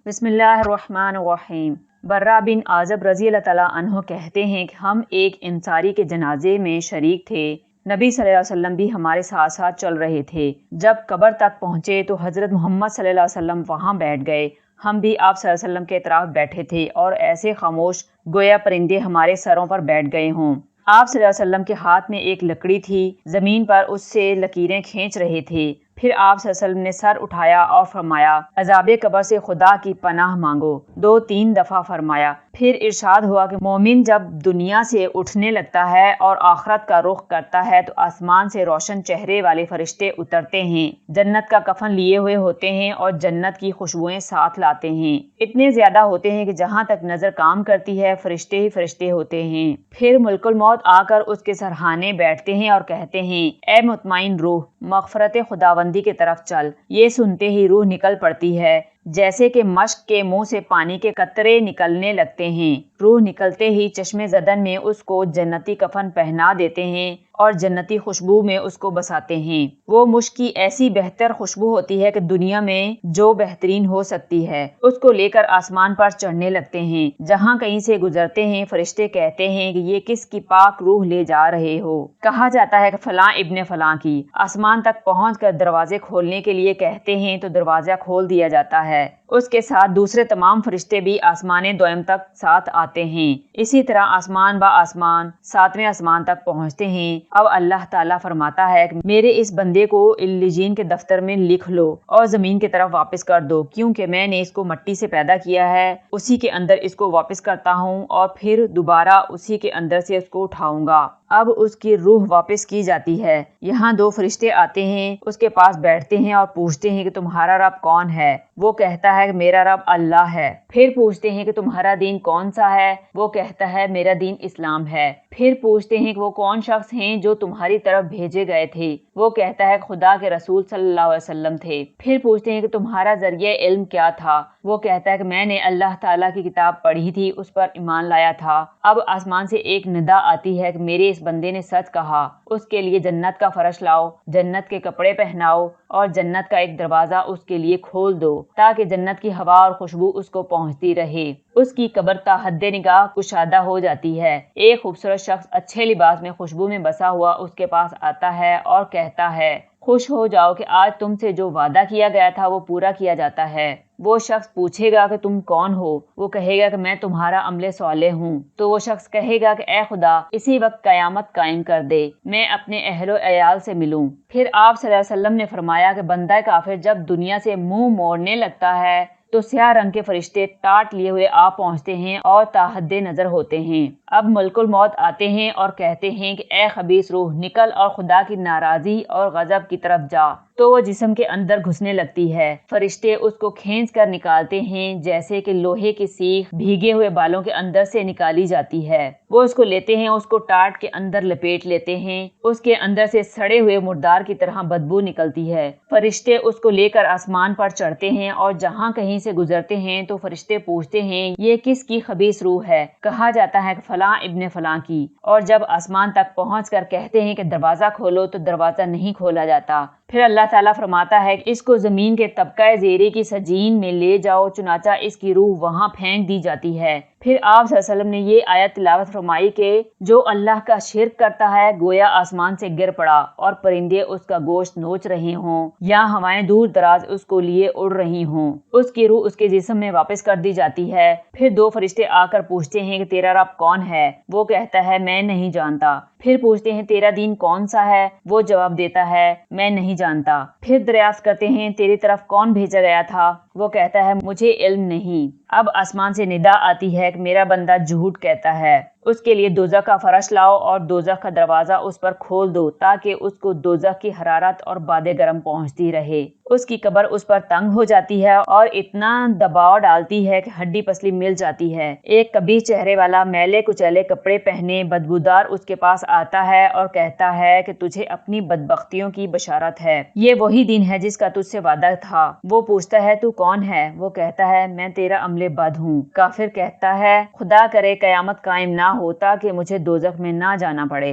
بسم اللہ الرحمن الرحیم۔ برہ بن عازب رضی اللہ تعالیٰ عنہ کہتے ہیں کہ ہم ایک انصاری کے جنازے میں شریک تھے۔ نبی صلی اللہ علیہ وسلم بھی ہمارے ساتھ ساتھ چل رہے تھے۔ جب قبر تک پہنچے تو حضرت محمد صلی اللہ علیہ وسلم وہاں بیٹھ گئے۔ ہم بھی آپ صلی اللہ علیہ وسلم کے اطراف بیٹھے تھے اور ایسے خاموش گویا پرندے ہمارے سروں پر بیٹھ گئے ہوں۔ آپ صلی اللہ علیہ وسلم کے ہاتھ میں ایک لکڑی تھی، زمین پر اس سے لکیریں کھینچ رہے تھے۔ پھر آپ صلی اللہ علیہ وسلم نے سر اٹھایا اور فرمایا، عذاب قبر سے خدا کی پناہ مانگو۔ 2-3 دفعہ فرمایا۔ پھر ارشاد ہوا کہ مومن جب دنیا سے اٹھنے لگتا ہے اور آخرت کا رخ کرتا ہے تو آسمان سے روشن چہرے والے فرشتے اترتے ہیں، جنت کا کفن لیے ہوئے ہوتے ہیں اور جنت کی خوشبوئیں ساتھ لاتے ہیں۔ اتنے زیادہ ہوتے ہیں کہ جہاں تک نظر کام کرتی ہے فرشتے ہی فرشتے ہوتے ہیں۔ پھر ملک الموت آ کر اس کے سرہانے بیٹھتے ہیں اور کہتے ہیں، اے مطمئن روح، مغفرت خداوندی کی طرف چل۔ یہ سنتے ہی روح نکل پڑتی ہے، جیسے کہ مشک کے منہ سے پانی کے قطرے نکلنے لگتے ہیں۔ روح نکلتے ہی چشم زدن میں اس کو جنتی کفن پہنا دیتے ہیں اور جنتی خوشبو میں اس کو بساتے ہیں۔ وہ مشک کی ایسی بہتر خوشبو ہوتی ہے کہ دنیا میں جو بہترین ہو سکتی ہے، اس کو لے کر آسمان پر چڑھنے لگتے ہیں۔ جہاں کہیں سے گزرتے ہیں فرشتے کہتے ہیں کہ یہ کس کی پاک روح لے جا رہے ہو؟ کہا جاتا ہے کہ فلاں ابن فلاں کی۔ آسمان تک پہنچ کر دروازے کھولنے کے لیے کہتے ہیں تو دروازہ کھول دیا جاتا ہے۔ اس کے ساتھ دوسرے تمام فرشتے بھی آسمان دوئم تک ساتھ آتے ہیں۔ اسی طرح آسمان با آسمان 7ویں آسمان تک پہنچتے ہیں۔ اب اللہ تعالیٰ فرماتا ہے کہ میرے اس بندے کو علیین کے دفتر میں لکھ لو اور زمین کی طرف واپس کر دو، کیونکہ میں نے اس کو مٹی سے پیدا کیا ہے، اسی کے اندر اس کو واپس کرتا ہوں اور پھر دوبارہ اسی کے اندر سے اس کو اٹھاؤں گا۔ اب اس کی روح واپس کی جاتی ہے۔ یہاں 2 فرشتے آتے ہیں، اس کے پاس بیٹھتے ہیں اور پوچھتے ہیں کہ تمہارا رب کون ہے؟ وہ کہتا ہے کہ میرا رب اللہ ہے۔ پھر پوچھتے ہیں کہ تمہارا دین کون سا ہے؟ وہ کہتا ہے میرا دین اسلام ہے۔ پھر پوچھتے ہیں کہ وہ کون شخص ہیں جو تمہاری طرف بھیجے گئے تھے؟ وہ کہتا ہے خدا کے رسول صلی اللہ علیہ وسلم تھے۔ پھر پوچھتے ہیں کہ تمہارا ذریعہ علم کیا تھا؟ وہ کہتا ہے کہ میں نے اللہ تعالیٰ کی کتاب پڑھی تھی، اس پر ایمان لایا تھا۔ اب آسمان سے ایک ندا آتی ہے کہ میرے اس بندے نے سچ کہا، اس کے لیے جنت کا فرش لاؤ، جنت کے کپڑے پہناؤ اور جنت کا ایک دروازہ اس کے لیے کھول دو تاکہ جنت کی ہوا اور خوشبو اس کو پہنچتی رہے۔ اس کی قبر تا حد نگاہ کشادہ ہو جاتی ہے۔ ایک خوبصورت شخص اچھے لباس میں خوشبو میں بسا ہوا اس کے پاس آتا ہے اور کہتا ہے، خوش ہو جاؤ کہ آج تم سے جو وعدہ کیا گیا تھا وہ پورا کیا جاتا ہے۔ وہ شخص پوچھے گا کہ تم کون ہو؟ وہ کہے گا کہ میں تمہارا عمل صالح ہوں۔ تو وہ شخص کہے گا کہ اے خدا، اسی وقت قیامت قائم کر دے، میں اپنے اہل و عیال سے ملوں۔ پھر آپ صلی اللہ علیہ وسلم نے فرمایا کہ بندہ کافر جب دنیا سے منہ موڑنے لگتا ہے تو سیاہ رنگ کے فرشتے ٹاٹ لیے ہوئے آ پہنچتے ہیں اور تا حد نظر ہوتے ہیں۔ اب ملک الموت آتے ہیں اور کہتے ہیں کہ اے خبیث روح، نکل اور خدا کی ناراضی اور غضب کی طرف جا۔ تو وہ جسم کے اندر گھسنے لگتی ہے۔ فرشتے اس کو کھینچ کر نکالتے ہیں جیسے کہ لوہے کی سیخ بھیگے ہوئے بالوں کے اندر سے نکالی جاتی ہے۔ وہ اس کو لیتے ہیں، اس کو ٹاٹ کے اندر لپیٹ لیتے ہیں۔ اس کے اندر سے سڑے ہوئے مردار کی طرح بدبو نکلتی ہے۔ فرشتے اس کو لے کر آسمان پر چڑھتے ہیں اور جہاں کہیں سے گزرتے ہیں تو فرشتے پوچھتے ہیں یہ کس کی خبیث روح ہے؟ کہا جاتا ہے کہ فلاں ابن فلاں کی۔ اور جب آسمان تک پہنچ کر کہتے ہیں کہ دروازہ کھولو تو دروازہ نہیں کھولا جاتا۔ پھر اللہ تعالیٰ فرماتا ہے کہ اس کو زمین کے طبقہ زیرے کی سجین میں لے جاؤ، چنانچہ اس کی روح وہاں پھینک دی جاتی ہے۔ پھر آپ صلی اللہ علیہ وسلم نے یہ آیت تلاوت فرمائی کہ جو اللہ کا شرک کرتا ہے گویا آسمان سے گر پڑا اور پرندے اس کا گوشت نوچ رہے ہوں یا ہوائیں دور دراز اس کو لیے اڑ رہی ہوں، اس کی روح اس کے جسم میں واپس کر دی جاتی ہے۔ پھر 2 فرشتے آ کر پوچھتے ہیں کہ تیرا رب کون ہے؟ وہ کہتا ہے میں نہیں جانتا۔ پھر پوچھتے ہیں تیرا دین کون سا ہے؟ وہ جواب دیتا ہے میں نہیں جانتا۔ پھر دریافت کرتے ہیں تیری طرف کون بھیجا گیا تھا؟ وہ کہتا ہے مجھے علم نہیں۔ اب آسمان سے ندا آتی ہے کہ میرا بندہ جھوٹ کہتا ہے، اس کے لیے دوزخ کا فرش لاؤ اور دوزخ کا دروازہ اس پر کھول دو تاکہ اس کو دوزخ کی حرارت اور باد گرم پہنچتی رہے۔ اس کی قبر اس پر تنگ ہو جاتی ہے اور اتنا دباؤ ڈالتی ہے کہ ہڈی پسلی مل جاتی ہے۔ ایک کبھی چہرے والا میلے کچیلے کپڑے پہنے بدبودار اس کے پاس آتا ہے اور کہتا ہے کہ تجھے اپنی بدبختیوں کی بشارت ہے، یہ وہی دن ہے جس کا تجھ سے وعدہ تھا۔ وہ پوچھتا ہے تو کون ہے؟ وہ کہتا ہے میں تیرا عمل بد ہوں۔ کافر کہتا ہے خدا کرے قیامت قائم نہ ہو تاکہ مجھے دوزخ میں نہ جانا پڑے۔